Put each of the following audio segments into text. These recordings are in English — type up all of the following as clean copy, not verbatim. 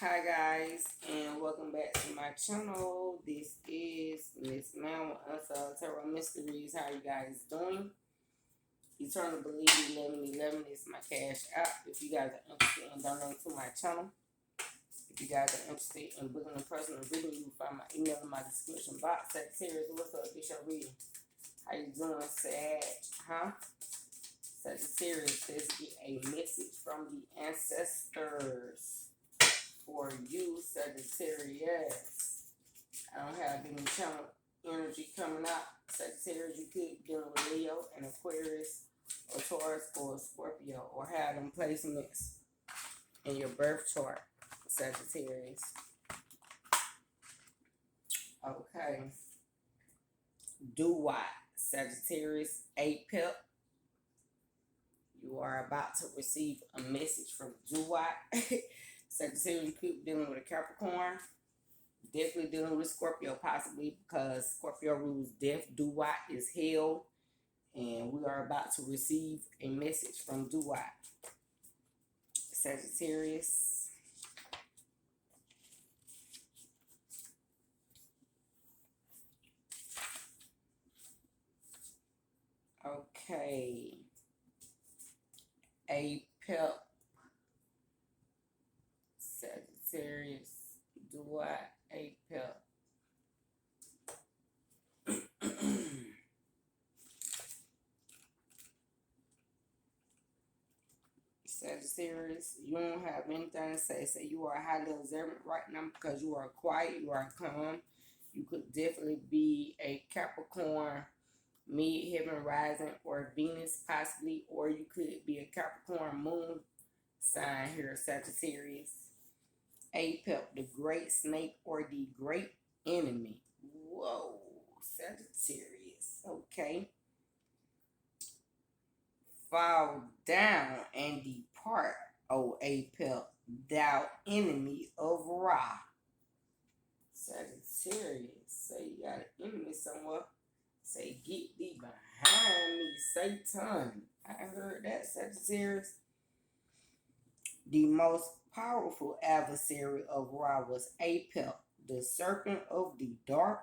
Hi guys, and welcome back to my channel. This is Miss Mel Unsolved Tarot Mysteries. How you guys doing? Eternal Believe 1111 is my cash app. If you guys are interested in donating to my channel, if you guys are interested in booking a personal reading, you can find my email in my description box. Sagittarius, what's up? It's your reading. How you doing, Sag? Huh? Sagittarius, let's get a message from the ancestors for you, Sagittarius. I don't have any channel energy coming out. Sagittarius, you could be dealing with Leo, and Aquarius, or Taurus, or Scorpio, or have them placements in your birth chart, Sagittarius. Okay. Do what? Sagittarius, a pep. You are about to receive a message from Duwat. Sagittarius, you could be dealing with a Capricorn. Definitely dealing with Scorpio, possibly, because Scorpio rules death. Duwat is hell. And we are about to receive a message from Duwat. Sagittarius. Okay. A pep. Sagittarius. Duwat. A pep. Sagittarius, you don't have anything to say. Say you are highly observant right now because you are quiet, you are calm. You could definitely be a Capricorn, mid-heaven rising, or Venus possibly, or you could be a Capricorn moon sign here, Sagittarius. Apep, the great snake or the great enemy. Whoa, Sagittarius. Okay. Fall down and depart, O Apep, thou enemy of Ra. Sagittarius, say you got an enemy somewhere. Say, get thee behind me, Satan. I heard that, Sagittarius. The most powerful adversary of Ra was Apep, the serpent of the dark.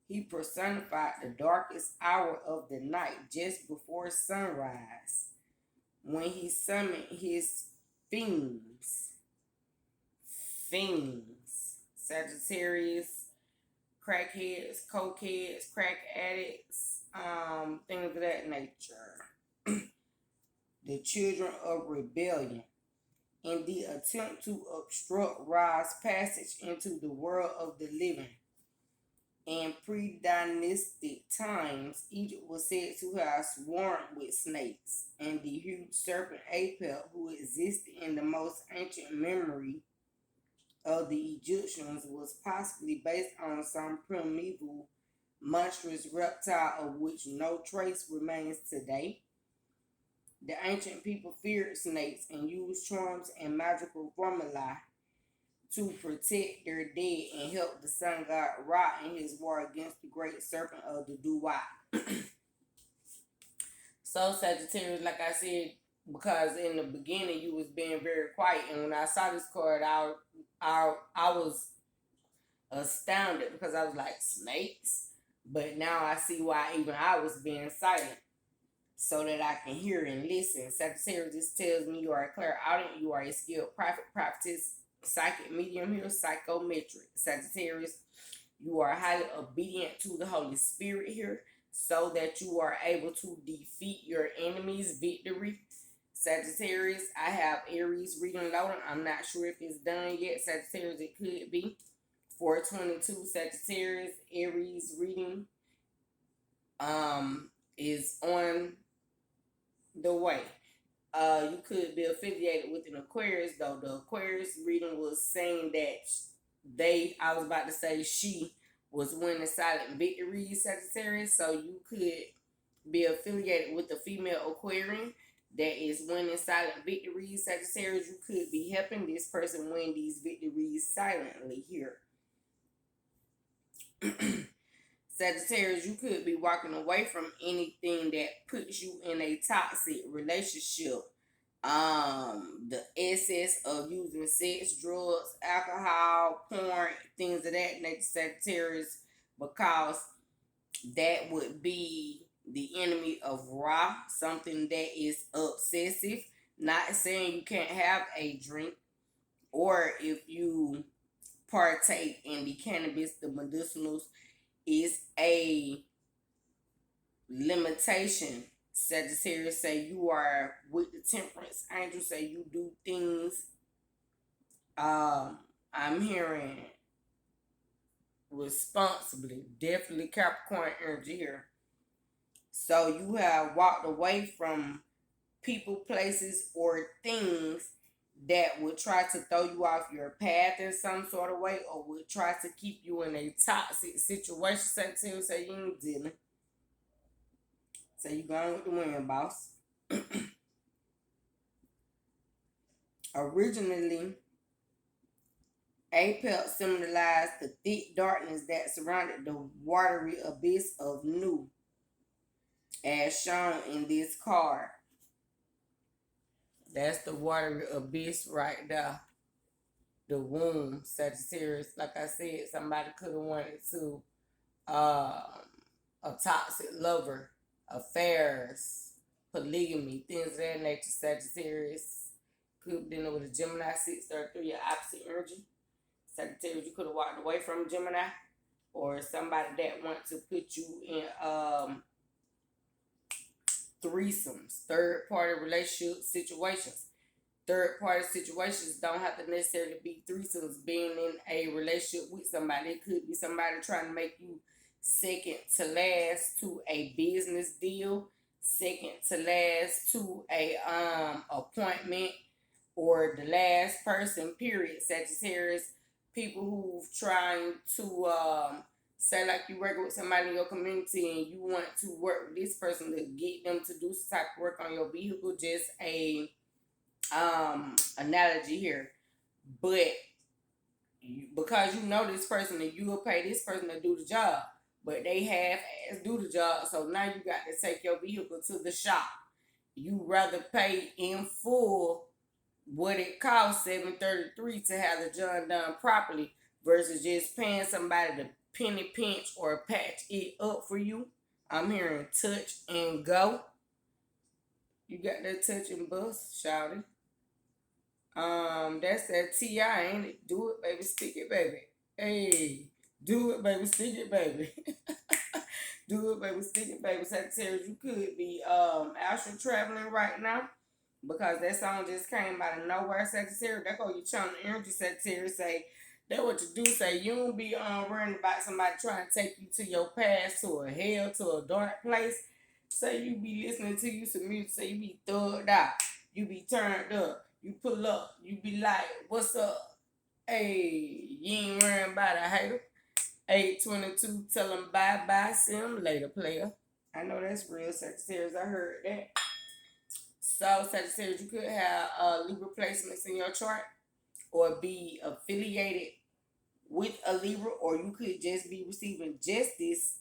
He personified the darkest hour of the night just before sunrise, when he summoned his fiends. Sagittarius, crackheads, cokeheads, crack addicts, things of that nature. The children of rebellion. In the attempt to obstruct Ra's passage into the world of the living. In pre-dynastic times, Egypt was said to have swarmed with snakes, and the huge serpent Apep, who existed in the most ancient memory of the Egyptians, was possibly based on some primeval monstrous reptile of which no trace remains today. The ancient people feared snakes and used charms and magical formulae to protect their dead and help the sun god Ra in his war against the great serpent of the Duwat. So Sagittarius, like I said, because in the beginning you was being very quiet, and when I saw this card, I was astounded because I was like, snakes? But now I see why even I was being silent, so that I can hear and listen. Sagittarius, this tells me you are a clairaudient, you are a skilled prophet, prophetess, psychic medium here, psychometric. Sagittarius, you are highly obedient to the Holy Spirit here, so that you are able to defeat your enemies. Victory. Sagittarius, I have Aries reading loading. I'm not sure if it's done yet. Sagittarius, it could be. 422 Sagittarius, Aries reading is on the way. You could be affiliated with an Aquarius, though. The Aquarius reading was saying that I was about to say she was winning silent victories, Sagittarius. So you could be affiliated with a female Aquarian that is winning silent victories, Sagittarius. You could be helping this person win these victories silently here. Sagittarius, you could be walking away from anything that puts you in a toxic relationship. The excess of using sex, drugs, alcohol, porn, things of that nature, Sagittarius, because that would be the enemy of Ra, something that is obsessive. Not saying you can't have a drink, or if you partake in the cannabis, the medicinals is a limitation. Sagittarius say you are with the temperance angel, say you do things. I'm hearing responsibly, definitely Capricorn energy here. So you have walked away from people, places, or things that would try to throw you off your path in some sort of way, or would try to keep you in a toxic situation. Sagittarius say you ain't dealing. So you going with the wind, boss. Originally, Apex symbolized the thick darkness that surrounded the watery abyss of Nu, as shown in this card. That's the watery abyss right there. The womb, Sagittarius. Like I said, somebody could have wanted to a toxic lover, affairs, polygamy, things of that nature, Sagittarius. Could have been with a Gemini 633, your opposite energy. Sagittarius, you could have walked away from Gemini, or somebody that wants to put you in threesomes, third party relationship situations. Third party situations don't have to necessarily be threesomes. Being in a relationship with somebody, it could be somebody trying to make you second to last to a business deal, second to last to a appointment, or the last person, period. Sagittarius, people who've trying to say, like, you work with somebody in your community and you want to work with this person to get them to do some type of work on your vehicle. Just a analogy here. But because you know this person and you will pay this person to do the job, but they half-ass do the job, so now you got to take your vehicle to the shop. You rather pay in full what it costs, $733, to have the job done properly, versus just paying somebody to penny pinch or patch it up for you. I'm hearing touch and go. You got that touch and bust, shouty. That's that T.I., ain't it? Do it, baby, stick it, baby. Hey, do it, baby, stick it, baby. Do it, baby, stick it, baby. Sagittarius, you could be astral traveling right now, because that song just came out of nowhere. Sagittarius, that go your channel energy. Sagittarius say that what you do. Say you don't be worrying about somebody trying to take you to your past, to a hell, to a dark place. Say you be listening to you some music. Say you be thugged out. You be turned up. You pull up. You be like, what's up? Hey, you ain't worrying about a hater. 822, tell them bye-bye. See them later, player. I know that's real, Sagittarius. I heard that. So, Sagittarius, you could have Libra placements in your chart, or be affiliated with a Libra, or you could just be receiving justice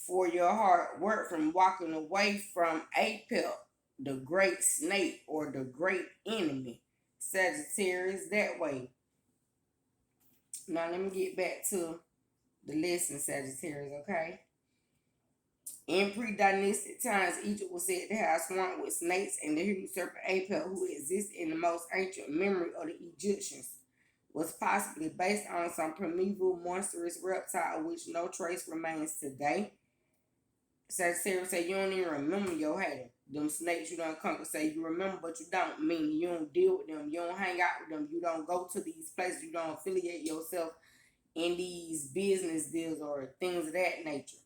for your hard work from walking away from Apep, the great snake, or the great enemy. Sagittarius, that way. Now, let me get back to the lesson, Sagittarius, okay? In pre-dynastic times, Egypt was said to have swarmed with snakes, and the huge serpent Apep, who exists in the most ancient memory of the Egyptians, was possibly based on some primeval monstrous reptile of which no trace remains today. Sagittarius say you don't even remember your hater. Them snakes you don't conquer, say you remember but you don't, mean you don't deal with them, you don't hang out with them, you don't go to these places, you don't affiliate yourself in these business deals or things of that nature.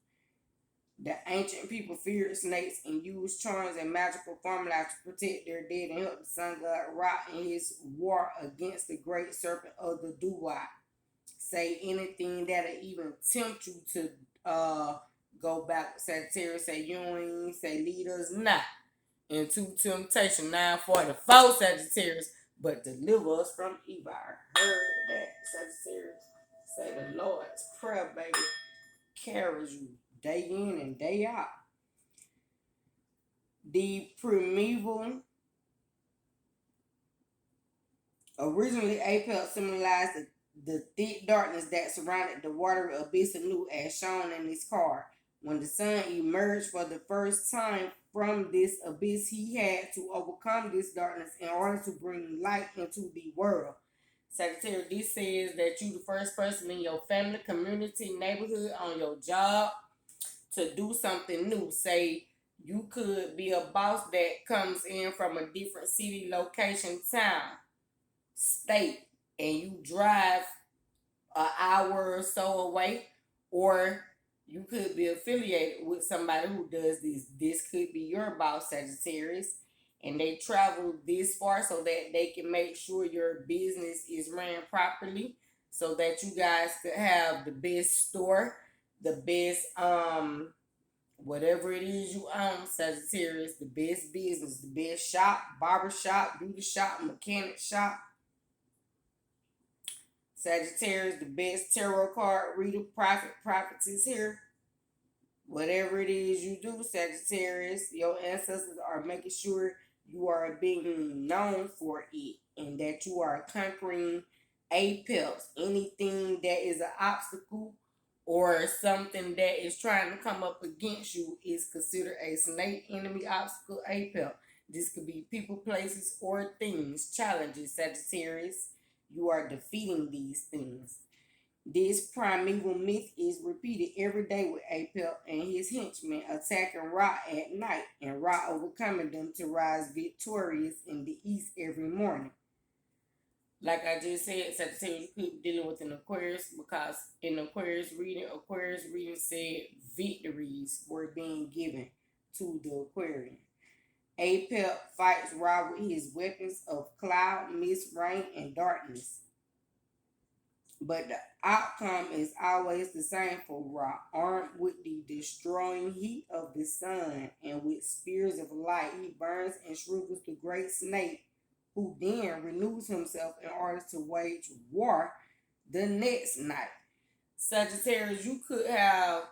The ancient people feared snakes and used charms and magical formulas to protect their dead and help the sun god Ra in his war against the great serpent of the Duwat. Say anything that'll even tempt you to go back. Sagittarius say you ain't say lead us not into temptation. 944 Sagittarius, but deliver us from evil. I heard that, Sagittarius. Say the Lord's prayer, baby, carries you day in and day out. The primeval Originally, Apep symbolized the thick darkness that surrounded the watery abyss anew, as shown in this card. When the sun emerged for the first time from this abyss, he had to overcome this darkness in order to bring light into the world. Sagittarius, this says that you the first person in your family, community, neighborhood, on your job to do something new. Say you could be a boss that comes in from a different city, location, town, state, and you drive an hour or so away, or you could be affiliated with somebody who does this. This could be your boss, Sagittarius, and they travel this far so that they can make sure your business is ran properly, so that you guys could have the best store, the best whatever it is you own, Sagittarius, the best business, the best shop, barber shop, beauty shop, mechanic shop. Sagittarius, the best tarot card reader, prophetess here. Whatever it is you do, Sagittarius, your ancestors are making sure you are being known for it and that you are conquering Apex. Anything that is an obstacle or something that is trying to come up against you is considered a snake enemy obstacle Apex. This could be people, places, or things, challenges, Sagittarius. You are defeating these things. This primeval myth is repeated every day with Apep and his henchmen attacking Ra at night and Ra overcoming them to rise victorious in the east every morning. Like I just said, Sagittarius could be dealing with an Aquarius because in Aquarius reading said victories were being given to the Aquarian. Apep fights Ra with his weapons of cloud, mist, rain, and darkness. But the outcome is always the same for Ra, armed with the destroying heat of the sun and with spears of light. He burns and shrivels the great snake, who then renews himself in order to wage war the next night. Sagittarius, you could have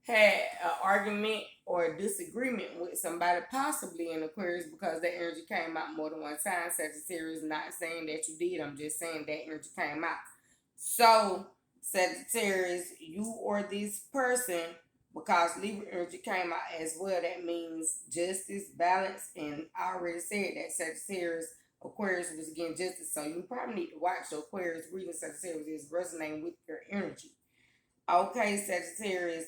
had an argument or a disagreement with somebody, possibly in Aquarius, because that energy came out more than one time. Sagittarius, not saying that you did, I'm just saying that energy came out. So, Sagittarius, you or this person, because Libra energy came out as well, that means justice, balance, and I already said that Sagittarius, Aquarius was getting justice. So you probably need to watch your Aquarius reading. Sagittarius is resonating with your energy. Okay, Sagittarius,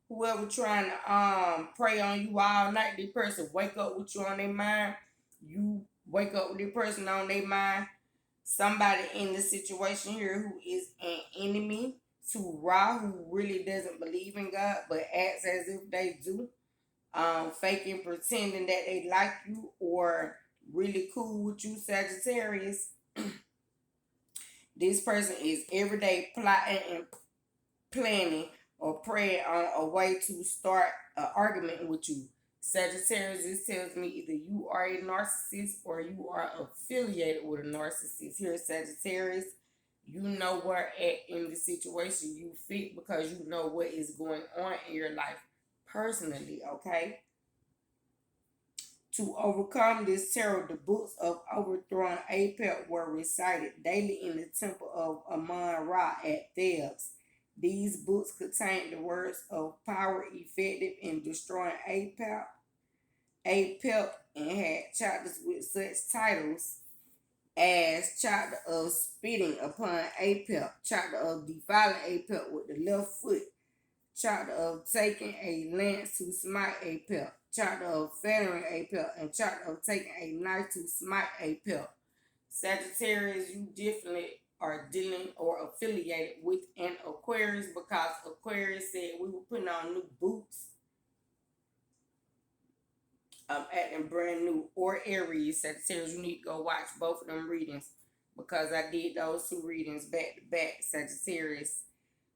whoever trying to prey on you all night, this person wake up with you on their mind. You wake up with this person on their mind. Somebody in the situation here who is an enemy to Ra, who really doesn't believe in God, but acts as if they do, faking, pretending that they like you or really cool with you, Sagittarius. This person is everyday plotting and planning or praying on a way to start an argument with you. Sagittarius, this tells me either you are a narcissist or you are affiliated with a narcissist. Here, Sagittarius, you know where at in the situation you fit because you know what is going on in your life personally, okay? To overcome this terror, the books of overthrown Apep were recited daily in the temple of Amon-Ra at Thebes. These books contained the words of power effective in destroying Apep, and had chapters with such titles as chapter of spitting upon Apep, chapter of defiling Apep with the left foot, chapter of taking a lance to smite Apep, chapter of fettering Apep, and chapter of taking a knife to smite Apep. Sagittarius, you definitely are dealing or affiliated with an Aquarius because Aquarius said we were putting on new boots, acting brand new, or Aries. Sagittarius, you need to go watch both of them readings because I did those two readings back to back, Sagittarius.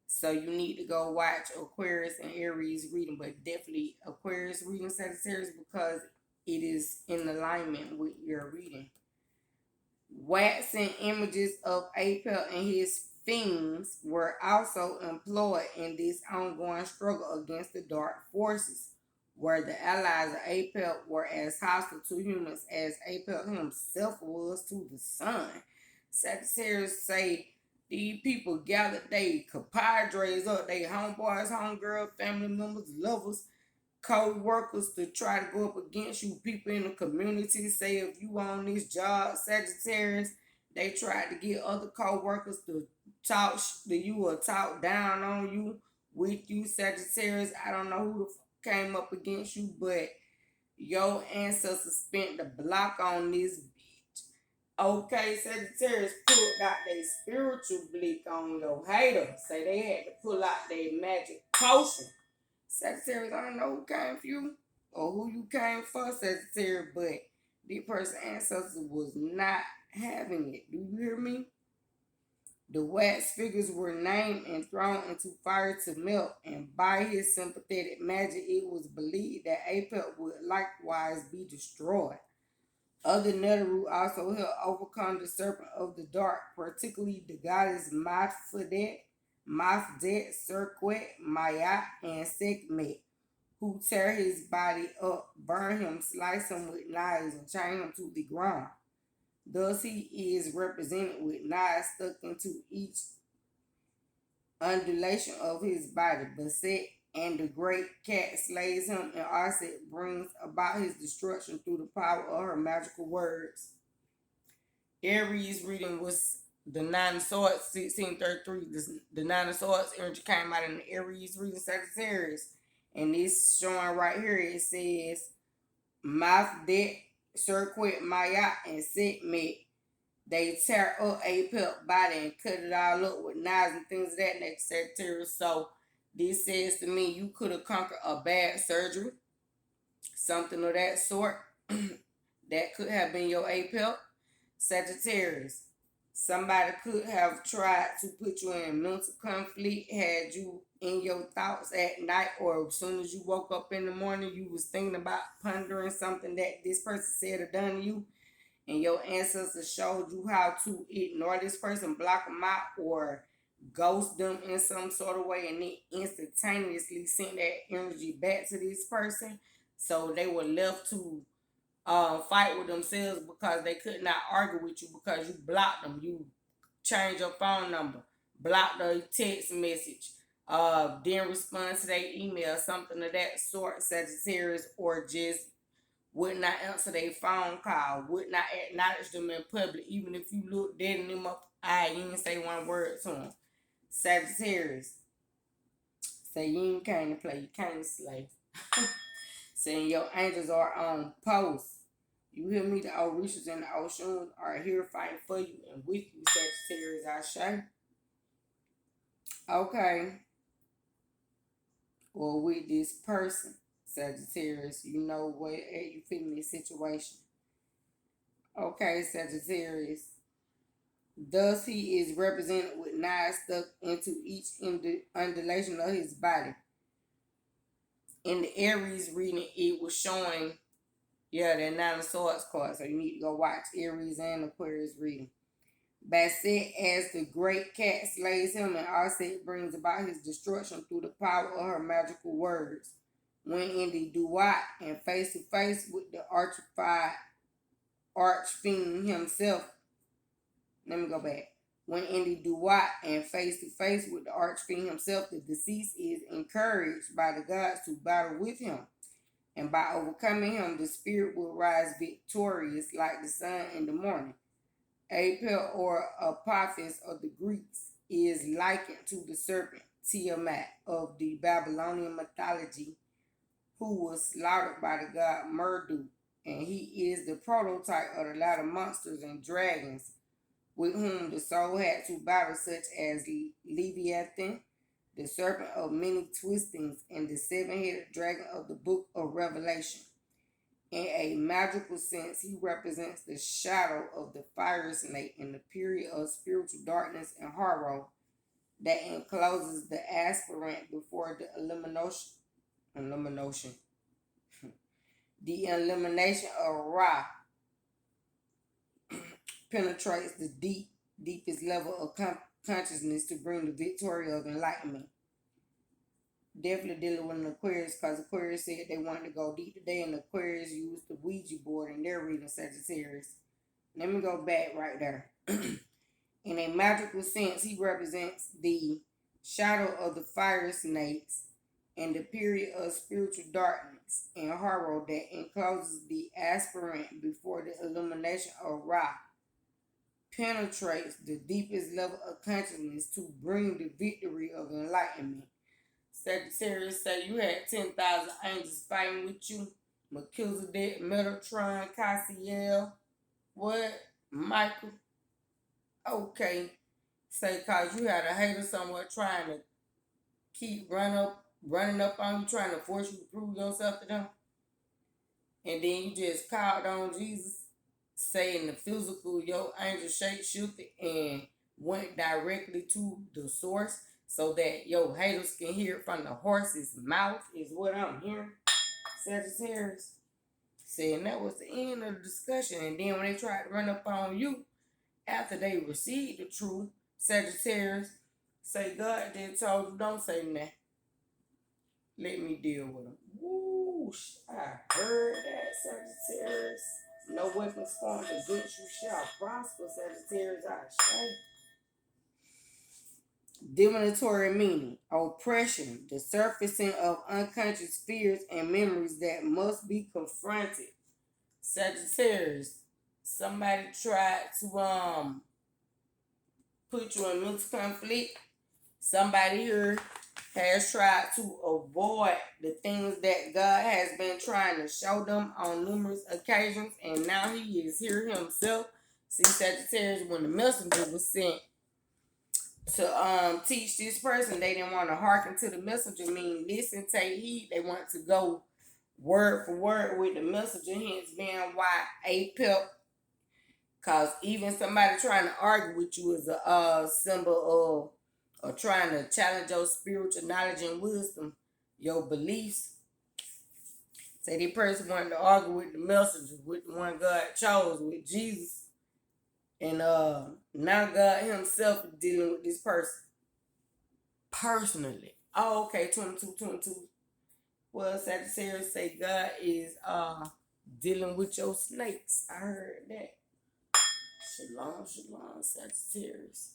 So you need to go watch Aquarius and Aries reading, but definitely Aquarius reading, Sagittarius, because it is in alignment with your reading. Waxing images of Apep and his fiends were also employed in this ongoing struggle against the dark forces, where the allies of Apep were as hostile to humans as Apep himself was to the sun. Sagittarius say these people gathered they compadres up, they homeboys, homegirls, family members, lovers, co-workers to try to go up against you. People in the community say if you on this job, Sagittarius, they tried to get other co-workers to talk to you or talk down on you with you, Sagittarius. I don't know who the came up against you, but your ancestors spent the block on this bitch. Okay, Sagittarius pulled out their spiritual blick on your hater. Say they had to pull out their magic potion. Sagittarius, I don't know who came for you or who you came for, Sagittarius, but this person's ancestors was not having it. Do you hear me? The wax figures were named and thrown into fire to melt, and by his sympathetic magic, it was believed that Apep would likewise be destroyed. Other Neteru also helped overcome the serpent of the dark, particularly the goddess Mafdet, Serquet, Mayat, and Sekhmet, who tear his body up, burn him, slice him with knives, and chain him to the ground. Thus he is represented with knives stuck into each undulation of his body. Baset and the great cat slays him, and Arset brings about his destruction through the power of her magical words. Aries reading was the Nine of Swords, 1633. The Nine of Swords energy came out in the Aries reading, Sagittarius. And this showing right here, it says, Mafdet, Circuit, Maya, and Sekhmet. They tear up Apep body and cut it all up with knives and things of that nature, Sagittarius. So this says to me you could have conquered a bad surgery, something of that sort. That could have been your Apep, Sagittarius. Somebody could have tried to put you in mental conflict, had you in your thoughts at night, or as soon as you woke up in the morning, you was thinking about pondering something that this person said or done to you, and your ancestors showed you how to ignore this person, block them out, or ghost them in some sort of way, and it instantaneously sent that energy back to this person. So they were left to fight with themselves because they could not argue with you because you blocked them. You changed your phone number, blocked the text message, didn't respond to their email, something of that sort, Sagittarius, or just would not answer their phone call, would not acknowledge them in public, even if you look dead in them up eye, you didn't say one word to them. Sagittarius, say you ain't came to play, you came to slay. Saying your angels are on post. You hear me? The Orishas and the Oshun are here fighting for you and with you, Sagittarius, Ashe. Okay. Or with this person, Sagittarius, you know what you fit in this situation. Okay, Sagittarius. Thus he is represented with knives stuck into each undulation of his body. In the Aries reading, it was showing, that Nine of Swords card. So you need to go watch Aries and Aquarius reading. Baset, as the great cat slays him, and Arset brings about his destruction through the power of her magical words. When in the duat and face to face with the archified archfiend himself. Let me go back. When in the duat and face to face with the archfiend himself, the deceased is encouraged by the gods to battle with him. And by overcoming him, the spirit will rise victorious like the sun in the morning. Apel, or Apophis of the Greeks, is likened to the serpent Tiamat of the Babylonian mythology, who was slaughtered by the god Marduk, and he is the prototype of the latter monsters and dragons with whom the soul had to battle, such as Leviathan, the serpent of many twistings, and the seven-headed dragon of the book of Revelation. In a magical sense, he represents the shadow of the fire snake in the period of spiritual darkness and horror that encloses the aspirant before the the elimination of Ra penetrates the deepest level of consciousness to bring the victory of enlightenment. Definitely dealing with an Aquarius, because Aquarius said they wanted to go deep today, and Aquarius used the Ouija board in their reading, Sagittarius. Let me go back right there. In a magical sense, he represents the shadow of the fire snakes and the period of spiritual darkness and horror that encloses the aspirant before the illumination of Ra penetrates the deepest level of consciousness to bring the victory of enlightenment. Sagittarius say you had 10,000 angels fighting with you. Melchizedek, Metatron, Cassiel, what? Michael. Okay. Say cause you had a hater somewhere trying to keep running up on you, trying to force you to prove yourself to them. And then you just called on Jesus, saying the physical, your angel shape shifted and went directly to the source so that your haters can hear it from the horse's mouth is what I'm hearing. Sagittarius. Saying that was the end of the discussion. And then when they tried to run up on you after they received the truth, Sagittarius, say God then told you don't say nothing. Let me deal with them. Woo! I heard that, Sagittarius. No weapons formed against you shall prosper, Sagittarius. Ashe. Divinatory meaning, oppression, the surfacing of unconscious fears and memories that must be confronted. Sagittarius, somebody tried to put you in mental conflict. Somebody here has tried to avoid the things that God has been trying to show them on numerous occasions, and now he is here himself. See, Sagittarius, when the messenger was sent to teach this person, they didn't want to hearken to the messenger, mean listen, take heed. They want to go word for word with the messenger, hence being why Apep, because even somebody trying to argue with you is a symbol of or trying to challenge your spiritual knowledge and wisdom, your beliefs. Say the person wanted to argue with the messenger, with the one God chose, with Jesus. And now God himself is dealing with this person personally. Oh, okay, 22. Well, Sagittarius say God is dealing with your snakes. I heard that. Shalom, Sagittarius.